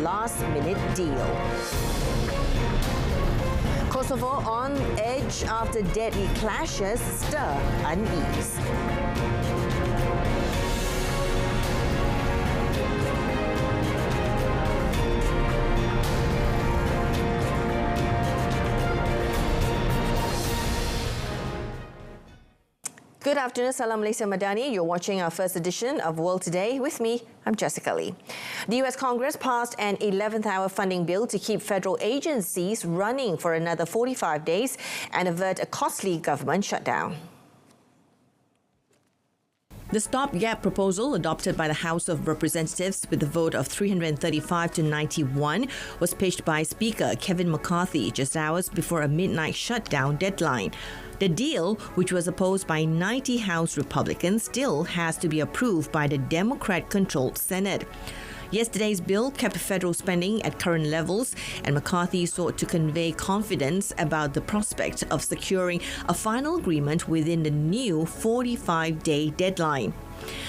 last-minute deal. Kosovo on edge after deadly clashes stir unease. Good afternoon, Salam Malaysia Madani. You're watching our first edition of World Today. With me, I'm Jessica Lee. The US Congress passed an 11th hour funding bill to keep federal agencies running for another 45 days and avert a costly government shutdown. The stopgap proposal, adopted by the House of Representatives with a vote of 335 to 91, was pitched by Speaker Kevin McCarthy just hours before a midnight shutdown deadline. The deal, which was opposed by 90 House Republicans, still has to be approved by the Democrat-controlled Senate. Yesterday's bill kept federal spending at current levels, and McCarthy sought to convey confidence about the prospect of securing a final agreement within the new 45-day deadline.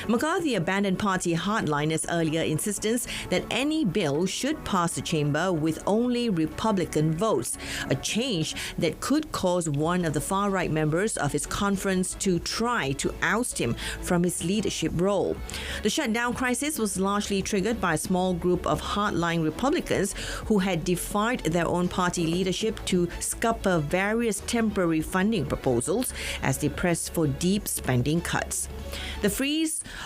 McCarthy abandoned party hardliners' earlier insistence that any bill should pass the chamber with only Republican votes, a change that could cause one of the far-right members of his conference to try to oust him from his leadership role. The shutdown crisis was largely triggered by a small group of hardline Republicans who had defied their own party leadership to scupper various temporary funding proposals as they pressed for deep spending cuts. The freeze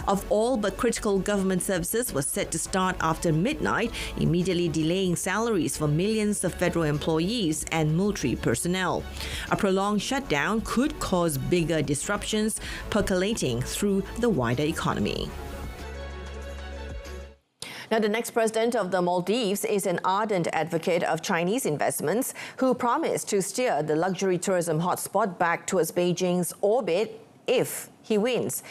of all but critical government services was set to start after midnight, immediately delaying salaries for millions of federal employees and military personnel. A prolonged shutdown could cause bigger disruptions percolating through the wider economy. Now, the next president of the Maldives is an ardent advocate of Chinese investments who promised to steer the luxury tourism hotspot back towards Beijing's orbit if he wins.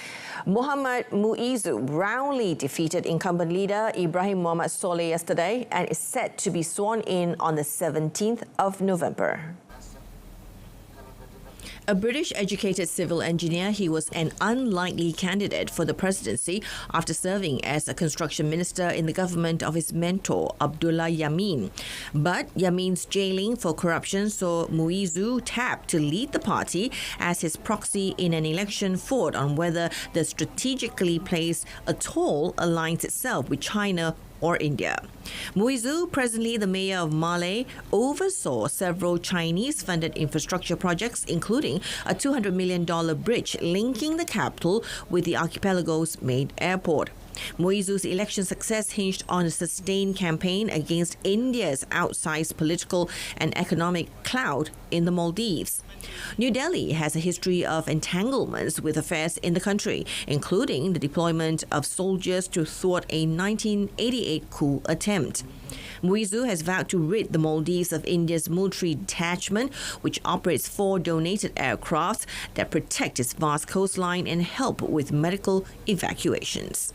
Muhammad Muizzu roundly defeated incumbent leader Ibrahim Muhammad Soleh yesterday and is set to be sworn in on the 17th of November. A British-educated civil engineer, he was an unlikely candidate for the presidency after serving as a construction minister in the government of his mentor, Abdullah Yamin. But Yamin's jailing for corruption saw Muizzu tapped to lead the party as his proxy in an election fought on whether the strategically placed atoll aligns itself with China or India. Muizzu, presently the mayor of Malé, oversaw several Chinese-funded infrastructure projects, including a $200 million bridge linking the capital with the archipelago's main airport. Muizzu's election success hinged on a sustained campaign against India's outsized political and economic clout in the Maldives. New Delhi has a history of entanglements with affairs in the country, including the deployment of soldiers to thwart a 1988 coup attempt. Muizzu has vowed to rid the Maldives of India's military detachment, which operates 4 donated aircraft that protect its vast coastline and help with medical evacuations.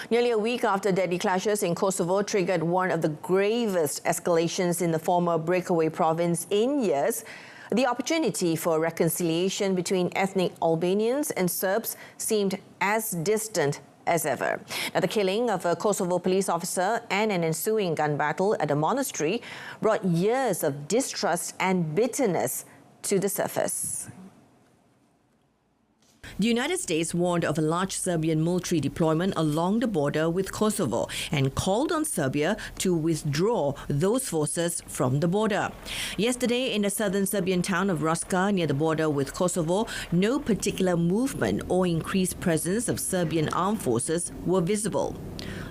Nearly a week after deadly clashes in Kosovo triggered one of the gravest escalations in the former breakaway province in years, the opportunity for reconciliation between ethnic Albanians and Serbs seemed as distant as ever. Now, the killing of a Kosovo police officer and an ensuing gun battle at a monastery brought years of distrust and bitterness to the surface. The United States warned of a large Serbian military deployment along the border with Kosovo and called on Serbia to withdraw those forces from the border. Yesterday, in the southern Serbian town of Raska, near the border with Kosovo, no particular movement or increased presence of Serbian armed forces were visible.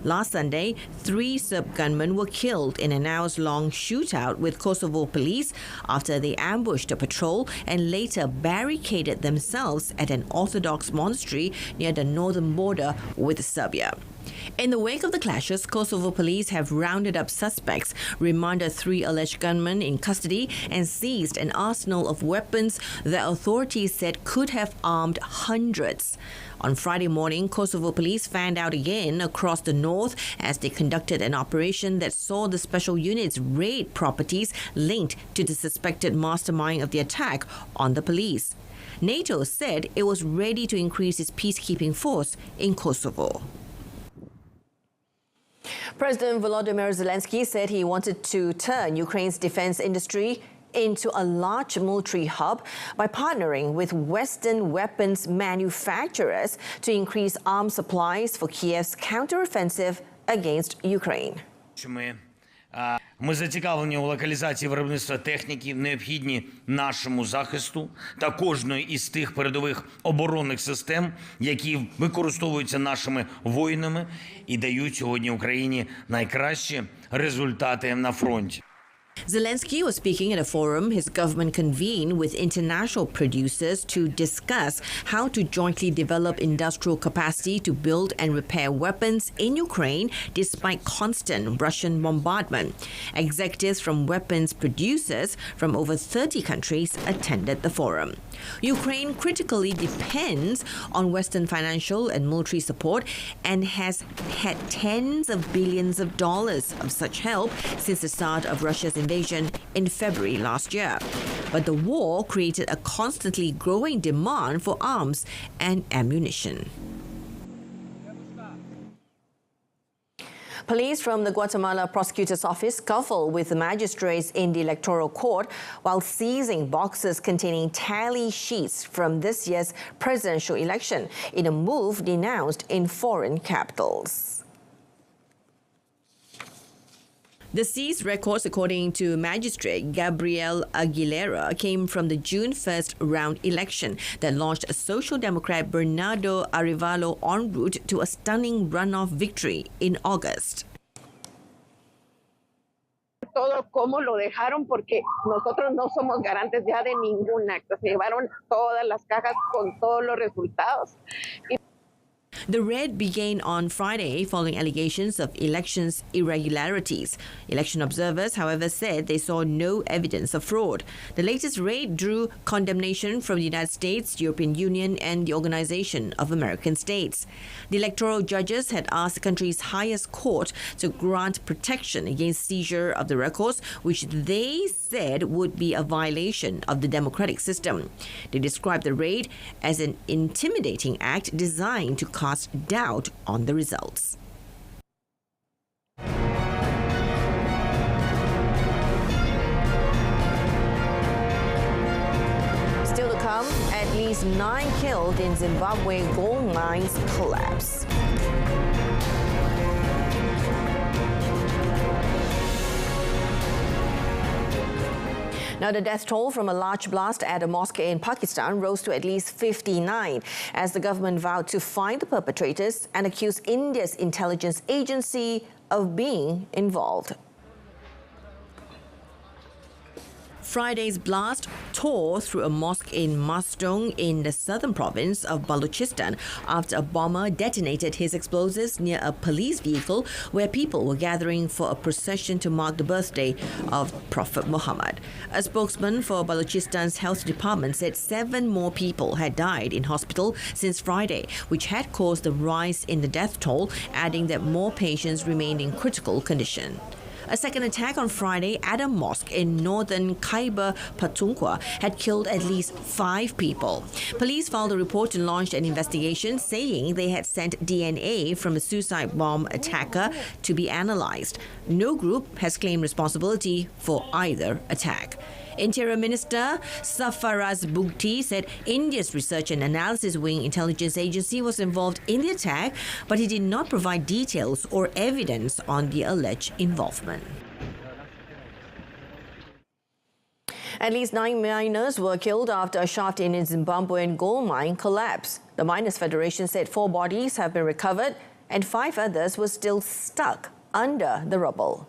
Last Sunday, 3 Serb gunmen were killed in an hours-long shootout with Kosovo police after they ambushed a patrol and later barricaded themselves at an Orthodox monastery near the northern border with Serbia. In the wake of the clashes, Kosovo police have rounded up suspects, remanded 3 alleged gunmen in custody, and seized an arsenal of weapons that authorities said could have armed hundreds. On Friday morning, Kosovo police fanned out again across the north as they conducted an operation that saw the special units raid properties linked to the suspected mastermind of the attack on the police. NATO said it was ready to increase its peacekeeping force in Kosovo. President Volodymyr Zelensky said he wanted to turn Ukraine's defense industry into a large military hub by partnering with Western weapons manufacturers to increase arms supplies for Kiev's counteroffensive against Ukraine. Ми зацікавлені у локалізації виробництва техніки, необхідні нашому захисту та кожної із тих передових оборонних систем, які використовуються нашими воїнами і дають сьогодні Україні найкращі результати на фронті. Zelensky was speaking at a forum his government convened with international producers to discuss how to jointly develop industrial capacity to build and repair weapons in Ukraine despite constant Russian bombardment. Executives from weapons producers from over 30 countries attended the forum. Ukraine critically depends on Western financial and military support and has had tens of billions of dollars of such help since the start of Russia's invasion in February last year. But the war created a constantly growing demand for arms and ammunition. Police from the Guatemala prosecutor's office scuffle with the magistrates in the electoral court while seizing boxes containing tally sheets from this year's presidential election in a move denounced in foreign capitals. The seized records, according to Magistrate Gabriel Aguilera, came from the June 1st round election that launched Social Democrat Bernardo Arevalo en route to a stunning runoff victory in August. Todo cómo lo dejaron porque nosotros no somos garantes ya de ningún acto. Se llevaron todas las cajas con todos los resultados. The raid began on Friday following allegations of elections irregularities. Election observers, however, said they saw no evidence of fraud. The latest raid drew condemnation from the United States, European Union, and the Organization of American States. The electoral judges had asked the country's highest court to grant protection against seizure of the records, which they said would be a violation of the democratic system. They described the raid as an intimidating act designed to cast doubt on the results. Still to come, at least 9 killed in Zimbabwe gold mines collapse. Now, the death toll from a large blast at a mosque in Pakistan rose to at least 59 as the government vowed to find the perpetrators and accused India's intelligence agency of being involved. Friday's blast tore through a mosque in Masdong in the southern province of Balochistan after a bomber detonated his explosives near a police vehicle where people were gathering for a procession to mark the birthday of Prophet Muhammad. A spokesman for Balochistan's health department said 7 more people had died in hospital since Friday, which had caused the rise in the death toll, adding that more patients remained in critical condition. A second attack on Friday at a mosque in northern Khyber Pakhtunkhwa had killed at least 5 people. Police filed a report and launched an investigation, saying they had sent DNA from a suicide bomb attacker to be analyzed. No group has claimed responsibility for either attack. Interior Minister Safaraz Bugti said India's Research and Analysis Wing intelligence agency was involved in the attack, but he did not provide details or evidence on the alleged involvement. At least 9 miners were killed after a shaft in a Zimbabwean gold mine collapsed. The Miners' Federation said 4 bodies have been recovered and 5 others were still stuck under the rubble.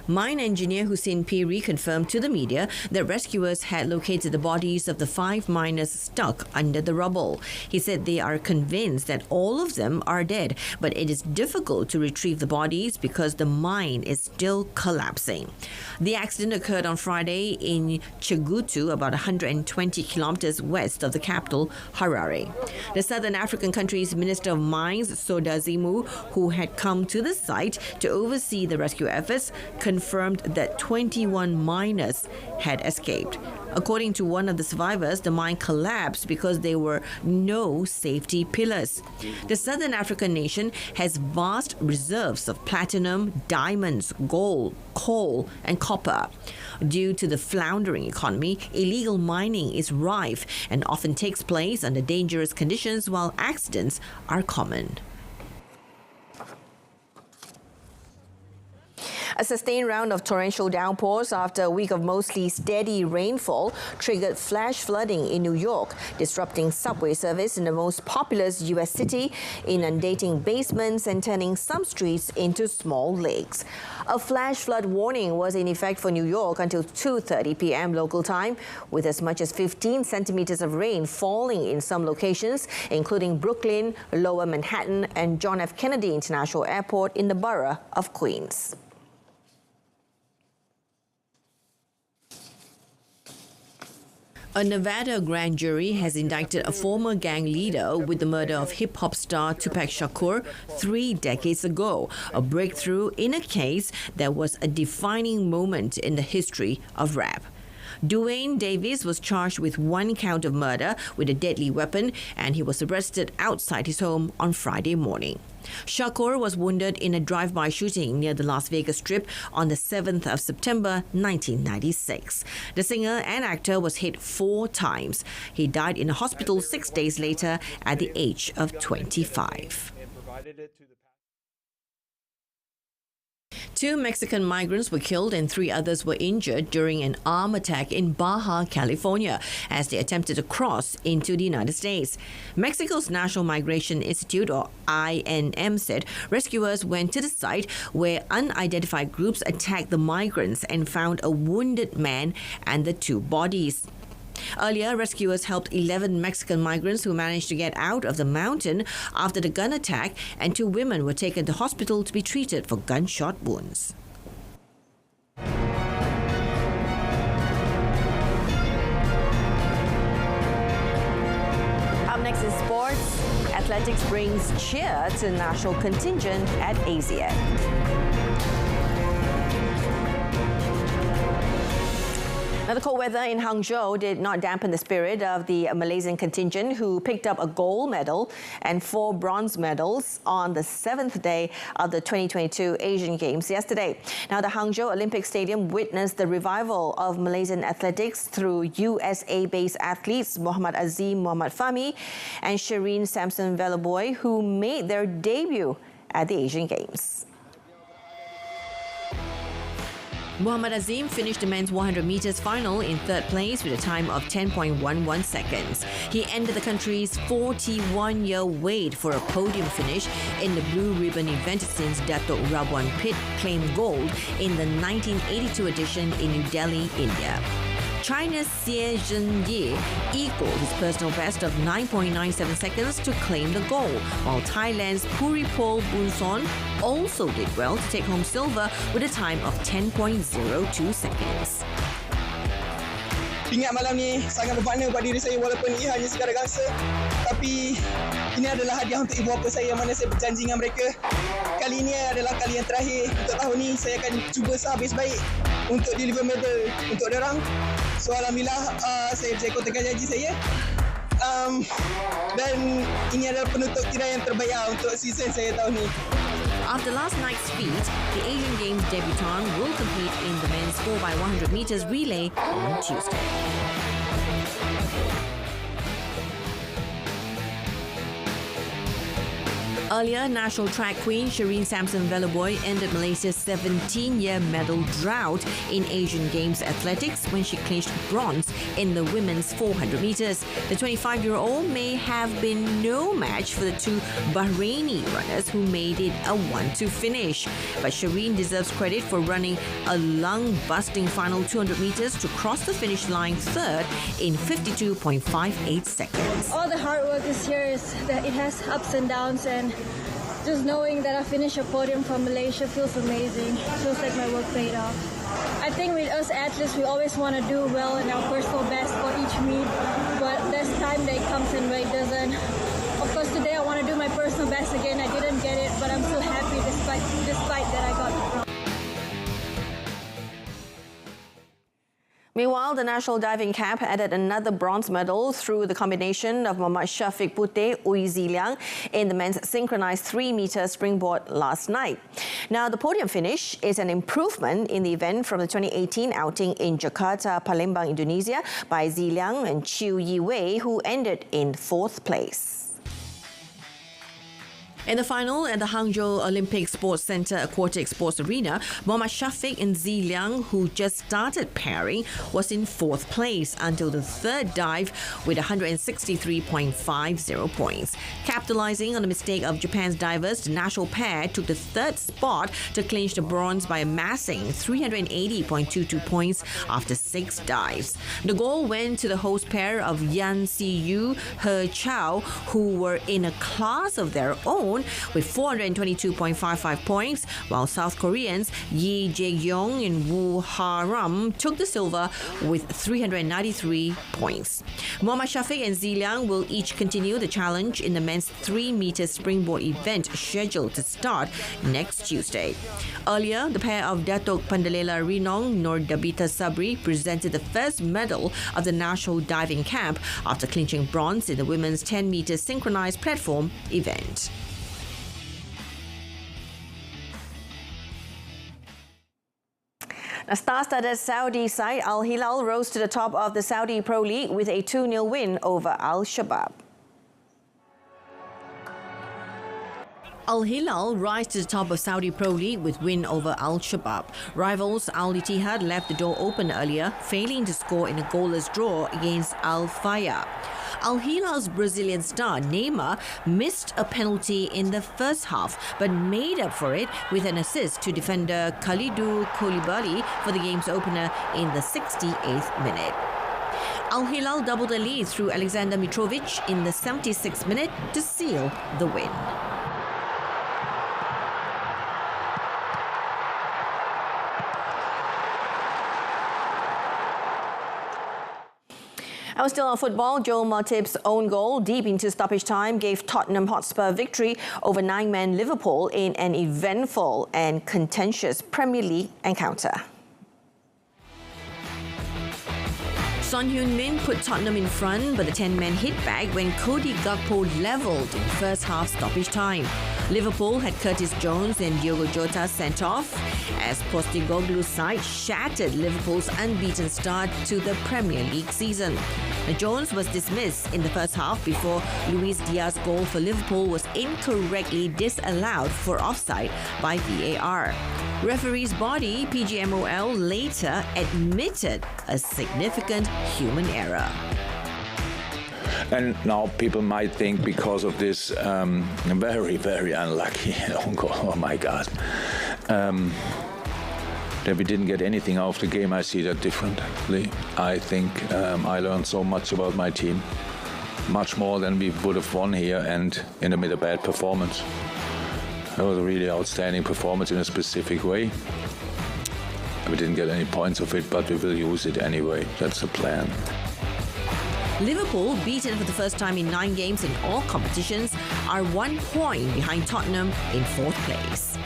Mine engineer Hussein Piri confirmed to the media that rescuers had located the bodies of the 5 miners stuck under the rubble. He said they are convinced that all of them are dead, but it is difficult to retrieve the bodies because the mine is still collapsing. The accident occurred on Friday in Chegutu, about 120 kilometers west of the capital, Harare. The Southern African country's Minister of Mines, Soda Zimu, who had come to the site to oversee the rescue efforts, confirmed that 21 miners had escaped. According to one of the survivors, the mine collapsed because there were no safety pillars. The southern African nation has vast reserves of platinum, diamonds, gold, coal, and copper. Due to the floundering economy, illegal mining is rife and often takes place under dangerous conditions, while accidents are common. A sustained round of torrential downpours after a week of mostly steady rainfall triggered flash flooding in New York, disrupting subway service in the most populous U.S. city, inundating basements and turning some streets into small lakes. A flash flood warning was in effect for New York until 2:30 p.m. local time, with as much as 15 centimeters of rain falling in some locations, including Brooklyn, Lower Manhattan, and John F. Kennedy International Airport in the borough of Queens. A Nevada grand jury has indicted a former gang leader with the murder of hip-hop star Tupac Shakur 3 decades ago, a breakthrough in a case that was a defining moment in the history of rap. Dwayne Davis was charged with 1 count of murder with a deadly weapon, and he was arrested outside his home on Friday morning. Shakur was wounded in a drive-by shooting near the Las Vegas Strip on the 7th of September 1996. The singer and actor was hit 4 times. He died in a hospital 6 days later at the age of 25. 2 Mexican migrants were killed and 3 others were injured during an armed attack in Baja California as they attempted to cross into the United States. Mexico's National Migration Institute, or INM, said rescuers went to the site where unidentified groups attacked the migrants and found a wounded man and the 2 bodies. Earlier, rescuers helped 11 Mexican migrants who managed to get out of the mountain after the gun attack, and 2 women were taken to hospital to be treated for gunshot wounds. Up next in sports, athletics brings cheer to national contingent at ASEAN. Now, the cold weather in Hangzhou did not dampen the spirit of the Malaysian contingent, who picked up a gold medal and 4 bronze medals on the 7th day of the 2022 Asian Games yesterday. Now, the Hangzhou Olympic Stadium witnessed the revival of Malaysian athletics through USA-based athletes Muhammad Azim Muhammad Fahmi and Shireen Samson Veloboy, who made their debut at the Asian Games. Muhammad Azim finished the men's 100 meters final in 3rd place with a time of 10.11 seconds. He ended the country's 41-year wait for a podium finish in the blue ribbon event since Datuk Rabuan Pitt claimed gold in the 1982 edition in New Delhi, India. China's Xie Zhenye equaled his personal best of 9.97 seconds to claim the gold, while Thailand's Puripol Bunson also did well to take home silver with a time of 10.02 seconds. Ingat malam ni sangat bermakna pada diri saya, walaupun ia hanya sekadar gangsa, tapi ini adalah hadiah untuk ibu bapa saya yang mana saya berjanji dengan mereka. Kali ini adalah kali yang terakhir untuk tahun ni. Saya akan cuba sehabis baik untuk deliver medal untuk diorang. So alhamdulillah saya bisa kotakan janji saya. Dan ini adalah penutup tirai yang terbaik untuk season saya tahun ni. After last night's feat, the Asian Games debutant will compete in the men's 4x100 meters relay on Tuesday. Earlier, national track queen Shireen Samson Veloboy ended Malaysia's 17-year medal drought in Asian Games athletics when she clinched bronze in the women's 400 meters. The 25-year-old may have been no match for the 2 Bahraini runners who made it a 1-2 finish. But Shireen deserves credit for running a lung-busting final 200 meters to cross the finish line 3rd in 52.58 seconds. All the hard work this year is that it has ups and downs, and just knowing that I finished a podium for Malaysia feels amazing. Feels like my work paid off. I think with us athletes, we always want to do well in our personal best for each meet, but there's time that it comes and where it doesn't. Of course, today I want to do my personal best again. I didn't get it, but I'm still happy despite that I got it wrong. Meanwhile, the national diving camp added another bronze medal through the combination of Muhammad Shafiq Puteh Ui Ziliang in the men's synchronized 3-meter springboard last night. Now, the podium finish is an improvement in the event from the 2018 outing in Jakarta, Palembang, Indonesia by Ziliang and Chiu Yi Wei, who ended in 4th place. In the final at the Hangzhou Olympic Sports Center Aquatic Sports Arena, Muhammad Shafiq and Ziliang, who just started pairing, was in 4th place until the 3rd dive with 163.50 points. Capitalizing on the mistake of Japan's divers, the national pair took the 3rd spot to clinch the bronze by amassing 380.22 points after 6 dives. The gold went to the host pair of Yan Siyu, He Chao, who were in a class of their own with 422.55 points, while South Koreans Yi Jae-yong and Woo Ha-ram took the silver with 393 points. Muhammad Shafiq and Ziliang will each continue the challenge in the men's 3-meter springboard event scheduled to start next Tuesday. Earlier, the pair of Datuk Pandalela Rinong Nur Dabita Sabri presented the first medal of the national diving camp after clinching bronze in the women's 10-meter synchronized platform event. A star-studded Saudi side Al Hilal rose to the top of the Saudi Pro League with a 2-0 win over Al Shabab. Al Hilal rise to the top of Saudi Pro League with win over Al Shabab. Rivals Al Ittihad left the door open earlier, failing to score in a goalless draw against Al Fayha. Al Hilal's Brazilian star Neymar missed a penalty in the first half but made up for it with an assist to defender Kalidou Koulibaly for the game's opener in the 68th minute. Al Hilal doubled the lead through Alexander Mitrovic in the 76th minute to seal the win. And still on football, Joel Matip's own goal deep into stoppage time gave Tottenham Hotspur victory over 9-man Liverpool in an eventful and contentious Premier League encounter. Son Heung-min put Tottenham in front, but the 10-man hit back when Cody Gakpo levelled in first half stoppage time. Liverpool had Curtis Jones and Diogo Jota sent off as Postecoglou's side shattered Liverpool's unbeaten start to the Premier League season. Now, Jones was dismissed in the first half before Luis Diaz's goal for Liverpool was incorrectly disallowed for offside by VAR. Referee's body, PGMOL, later admitted a significant human error. And now people might think because of this very, very unlucky own goal, oh my God, that we didn't get anything out of the game. I see that differently. I think I learned so much about my team, much more than we would have won here and in a bad performance. It was a really outstanding performance in a specific way. We didn't get any points of it, but we will use it anyway. That's the plan. Liverpool, beaten for the first time in 9 games in all competitions, are 1 point behind Tottenham in 4th place.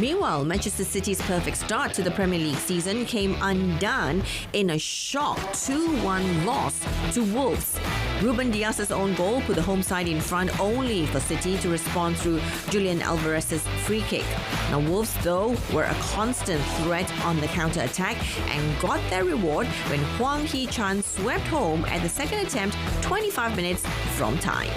Meanwhile, Manchester City's perfect start to the Premier League season came undone in a shock 2-1 loss to Wolves. Ruben Dias's own goal put the home side in front only for City to respond through Julian Alvarez's free kick. Now, Wolves, though, were a constant threat on the counter-attack and got their reward when Hwang Hee-chan swept home at the second attempt 25 minutes from time.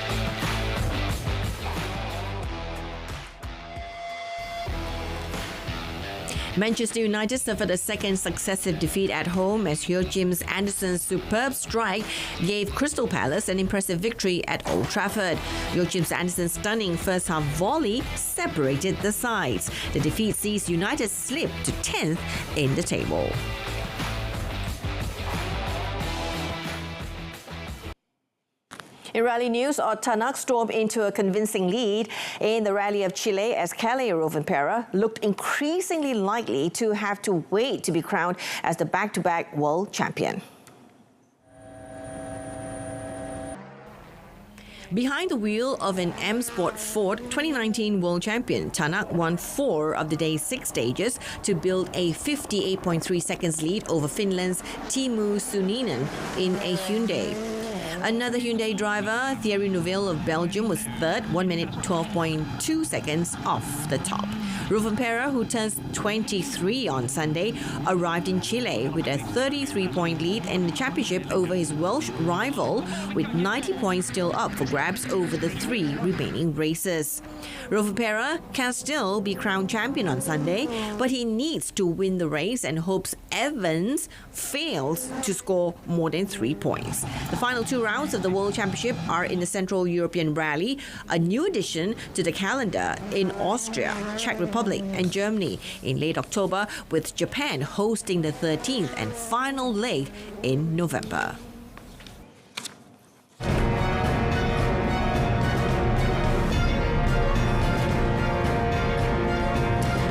Manchester United suffered a second successive defeat at home as Joachim Andersen's superb strike gave Crystal Palace an impressive victory at Old Trafford. Joachim Andersen's stunning first-half volley separated the sides. The defeat sees United slip to 10th in the table. In rally news, Tanak stormed into a convincing lead in the Rally of Chile as Kalle Rovanperä looked increasingly likely to have to wait to be crowned as the back-to-back world champion. Behind the wheel of an M Sport Ford, 2019 world champion Tanak won 4 of the day's 6 stages to build a 58.3 seconds lead over Finland's Teemu Suninen in a Hyundai. Another Hyundai driver, Thierry Neuville of Belgium, was third, 1 minute 12.2 seconds off the top. Rovanperä, who turns 23 on Sunday, arrived in Chile with a 33-point lead in the championship over his Welsh rival, with 90 points still up for grabs over the 3 remaining races. Rovanperä can still be crowned champion on Sunday, but he needs to win the race and hopes Evans fails to score more than 3 points. The final 2 rounds of the World Championship are in the Central European Rally, a new addition to the calendar in Austria, Czech Republic and Germany in late October, with Japan hosting the 13th and final leg in November.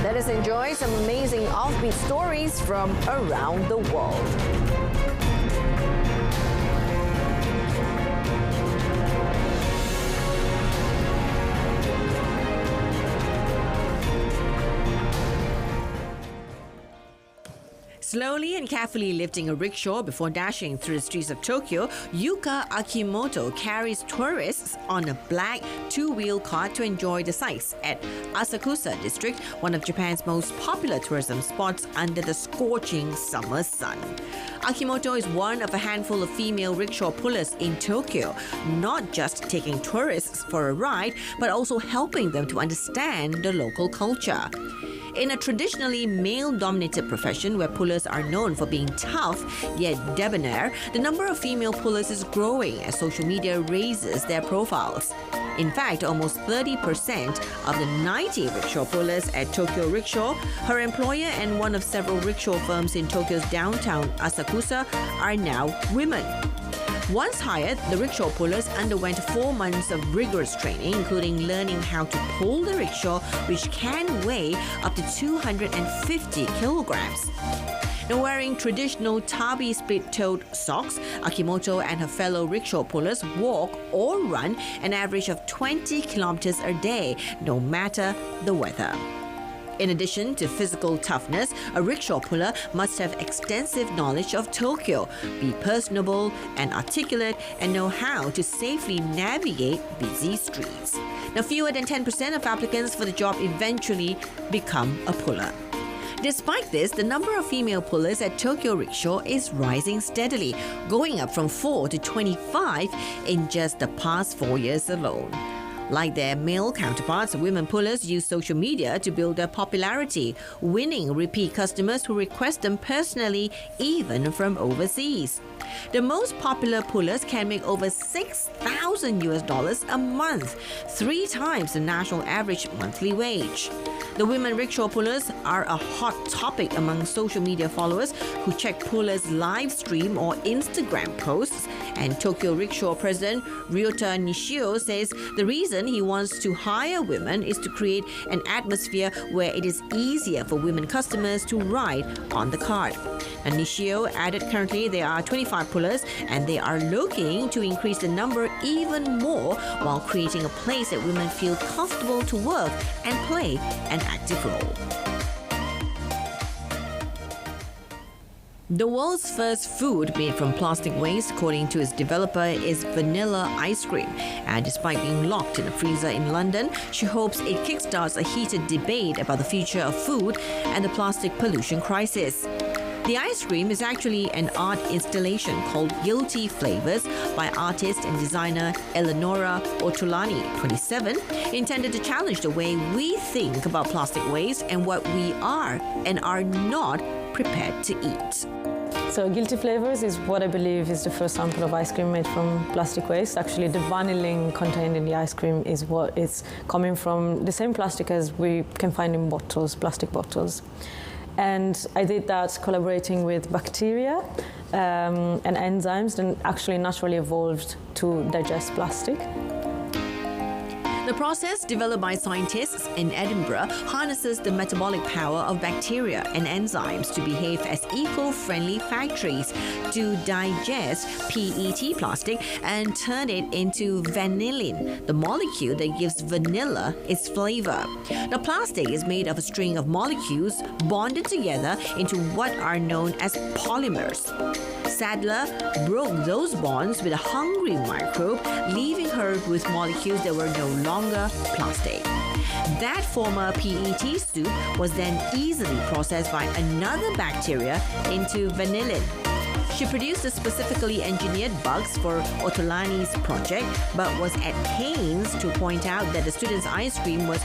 Let us enjoy some amazing offbeat stories from around the world. Slowly and carefully lifting a rickshaw before dashing through the streets of Tokyo, Yuka Akimoto carries tourists on a black 2-wheel cart to enjoy the sights at Asakusa district, one of Japan's most popular tourism spots under the scorching summer sun. Akimoto is one of a handful of female rickshaw pullers in Tokyo, not just taking tourists for a ride, but also helping them to understand the local culture. In a traditionally male-dominated profession where pullers are known for being tough yet debonair, the number of female pullers is growing as social media raises their profiles. In fact, almost 30% of the 90 rickshaw pullers at Tokyo Rickshaw, her employer and one of several rickshaw firms in Tokyo's downtown Asakusa, are now women. Once hired, the rickshaw pullers underwent 4 months of rigorous training, including learning how to pull the rickshaw, which can weigh up to 250 kilograms. Now, wearing traditional tabi split-toed socks, Akimoto and her fellow rickshaw pullers walk or run an average of 20 kilometers a day, no matter the weather. In addition to physical toughness, a rickshaw puller must have extensive knowledge of Tokyo, be personable and articulate, and know how to safely navigate busy streets. Now, fewer than 10% of applicants for the job eventually become a puller. Despite this, the number of female pullers at Tokyo Rickshaw is rising steadily, going up from 4 to 25 in just the past 4 years alone. Like their male counterparts, women pullers use social media to build their popularity, winning repeat customers who request them personally, even from overseas. The most popular pullers can make over $6,000 a month, 3 times the national average monthly wage. The women rickshaw pullers are a hot topic among social media followers who check pullers' live stream or Instagram posts. And Tokyo Rickshaw President Ryota Nishio says the reason he wants to hire women is to create an atmosphere where it is easier for women customers to ride on the cart. And Nishio added currently there are 25 pullers and they are looking to increase the number even more while creating a place that women feel comfortable to work and play an active role. The world's first food made from plastic waste, according to its developer, is vanilla ice cream. And despite being locked in a freezer in London, she hopes it kickstarts a heated debate about the future of food and the plastic pollution crisis. The ice cream is actually an art installation called Guilty Flavors by artist and designer Eleonora Ortolani, 27, intended to challenge the way we think about plastic waste and what we are and are not prepared to eat. So Guilty Flavors is what I believe is the first sample of ice cream made from plastic waste. Actually, the vanillin contained in the ice cream is what is coming from the same plastic as we can find in bottles, plastic bottles. And I did that collaborating with bacteria and enzymes that actually naturally evolved to digest plastic. The process, developed by scientists in Edinburgh, harnesses the metabolic power of bacteria and enzymes to behave as eco-friendly factories to digest PET plastic and turn it into vanillin, the molecule that gives vanilla its flavor. The plastic is made of a string of molecules bonded together into what are known as polymers. Sadler broke those bonds with a hungry microbe, leaving her with molecules that were no longer plastic. That former PET soup was then easily processed by another bacteria into vanillin. She produced the specifically engineered bugs for Otolani's project, but was at pains to point out that the students' ice cream was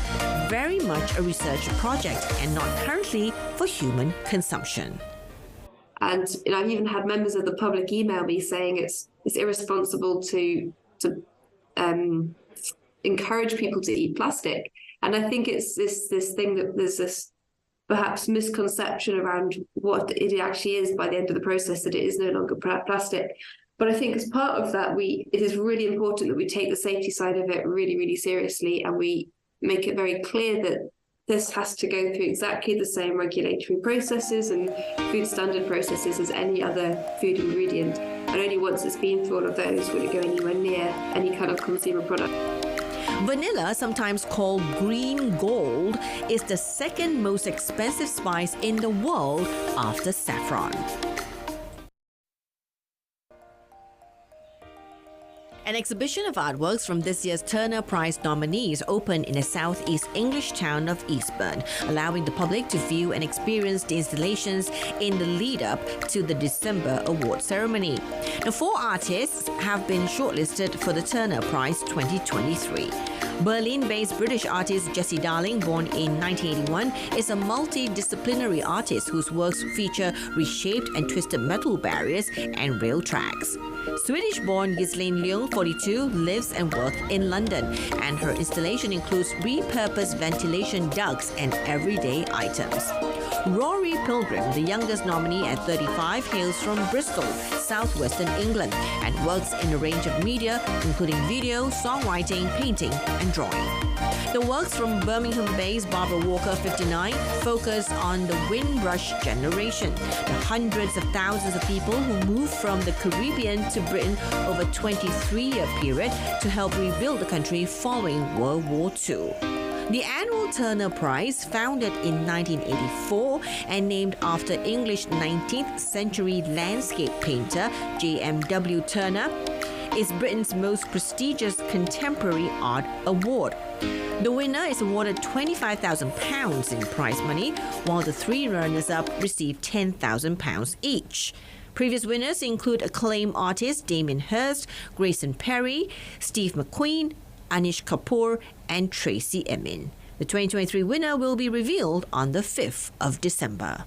very much a research project and not currently for human consumption. And I've even had members of the public email me saying it's irresponsible to encourage people to eat plastic. And I think it's this thing that there's this perhaps misconception around what it actually is by the end of the process, that it is no longer plastic. But I think as part of that, it is really important that we take the safety side of it really, really seriously, and we make it very clear that this has to go through exactly the same regulatory processes and food standard processes as any other food ingredient. And only once it's been through all of those will it go anywhere near any kind of consumer product. Vanilla, sometimes called green gold, is the second most expensive spice in the world after saffron. An exhibition of artworks from this year's Turner Prize nominees opened in the southeast English town of Eastbourne, allowing the public to view and experience the installations in the lead-up to the December award ceremony. Now, 4 artists have been shortlisted for the Turner Prize 2023. Berlin-based British artist Jessie Darling, born in 1981, is a multidisciplinary artist whose works feature reshaped and twisted metal barriers and rail tracks. Swedish-born Ghislaine Leung, 42, lives and works in London, and her installation includes repurposed ventilation ducts and everyday items. Rory Pilgrim, the youngest nominee at 35, hails from Bristol, southwestern England, and works in a range of media, including video, songwriting, painting, and drawing. The works from Birmingham-based Barbara Walker, 59, focus on the Windrush generation, the hundreds of thousands of people who moved from the Caribbean to Britain over a 23-year period to help rebuild the country following World War II. The annual Turner Prize, founded in 1984 and named after English 19th century landscape painter J.M.W. Turner, is Britain's most prestigious contemporary art award. The winner is awarded £25,000 in prize money, while the 3 runners-up receive £10,000 each. Previous winners include acclaimed artists Damien Hirst, Grayson Perry, Steve McQueen, Anish Kapoor, and Tracy Emin. The 2023 winner will be revealed on the 5th of December.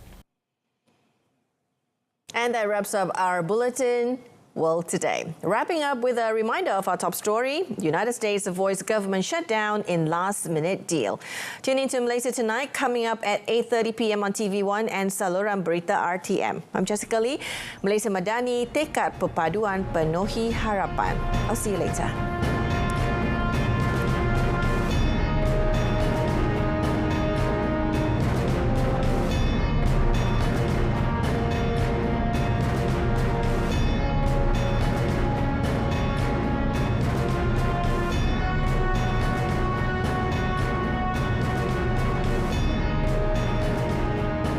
And that wraps up our bulletin, World Today. Wrapping up with a reminder of our top story: United States avoids government shutdown in last-minute deal. Tune in to Malaysia Tonight, coming up at 8:30 p.m. on TV1 and saluran Berita RTM. I'm Jessica Lee. Malaysia Madani, tekad perpaduan penuhi harapan. I'll see you later.